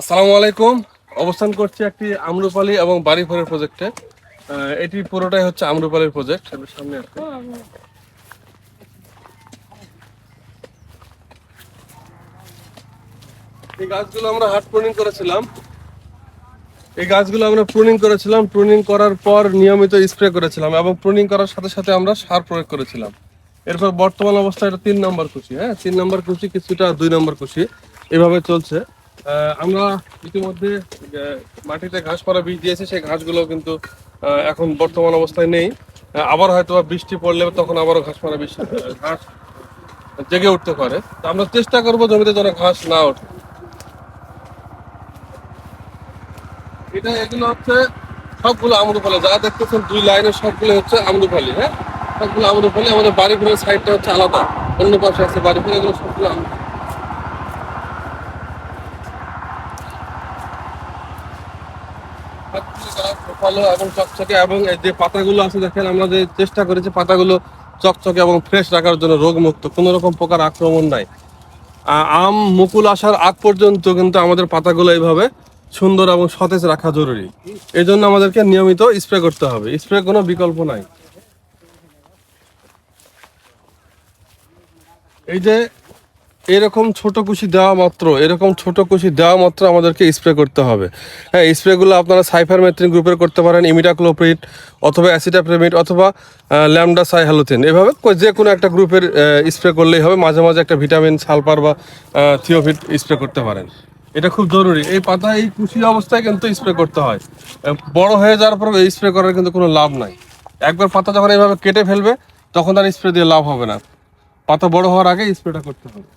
আসসালামু আলাইকুম। অবস্থান করছি একটি আম্রপালি এবং বাড়িঘরের প্রজেক্টে। এটি পুরোটাই হচ্ছে আম্রপালির প্রজেক্ট। সামনে আছে এই গাছগুলো আমরা হার্ড প্রুনিং করেছিলাম। প্রুনিং করার পর নিয়মিত স্প্রে করেছিলাম এবং প্রুনিং করার সাথে সাথে আমরা সার প্রয়োগ করেছিলাম। এরপর বর্তমান অবস্থায় এটা 3 নম্বর কুশি, হ্যাঁ 3 নম্বর কুশি, কিছুটা 2 নম্বর কুশি, এভাবে চলছে। আমরা ইতিমধ্যে মাটিতে ঘাস পাড়া বীজ দিয়েছি, সেই ঘাসগুলো কিন্তু এখন বর্তমান অবস্থায় নেই। আবার হয়তো বৃষ্টি পড়লে তখন আবারও ঘাস পাড়া ঘাস জেগে উঠতে পারে। তো আমরা চেষ্টা করবো জমিতে যেন ঘাস না ওঠে। এগুলো হচ্ছে সবগুলো আম্রপালি, যা দেখতেছেন 2 লাইনের সবগুলো হচ্ছে আম্রপালি। হ্যাঁ, সবগুলো আম্রপালি। আমাদের বাড়ি ঘরের সাইডটা হচ্ছে আলাদা, অন্য পাশে আছে বাড়ি ঘর। এগুলো সবগুলো ভালো এবং চকচকে, এবং এই যে পাতাগুলো আছে দেখেন, আমরা যে চেষ্টা করেছি পাতাগুলো চকচকে এবং ফ্রেশ রাখার জন্য, রোগমুক্ত, কোনো রকম পোকার আক্রমণ নাই। আম মুকুল আসার আগ পর্যন্ত কিন্তু আমাদের পাতাগুলো এইভাবে সুন্দর এবং সতেজ রাখা জরুরি। এই জন্য আমাদেরকে নিয়মিত স্প্রে করতে হবে, স্প্রে কোনো বিকল্প নাই। এই যে এরকম ছোট কুশি দেওয়া মাত্র আমাদেরকে স্প্রে করতে হবে। হ্যাঁ, স্প্রেগুলো আপনারা সাইফারমেথ্রিন গ্রুপের করতে পারেন, ইমিডাক্লোপ্রিড অথবা অ্যাসিটাপ্রেমিড অথবা ল্যামডা সাইহ্যালোথিন, এভাবে যে কোনো একটা গ্রুপের স্প্রে করলেই হবে। মাঝে মাঝে একটা ভিটামিন সালফার বা থিওফিট স্প্রে করতে পারেন। এটা খুব জরুরি। এই পাতা এই কুশি অবস্থায় কিন্তু স্প্রে করতে হয়। বড় হয়ে যাওয়ার পর এই স্প্রে করার কিন্তু কোনো লাভ নাই। একবার পাতা যখন এইভাবে কেটে ফেলবে তখন আর স্প্রে দিয়ে লাভ হবে না। পাতা বড় হওয়ার আগে স্প্রেটা করতে হবে।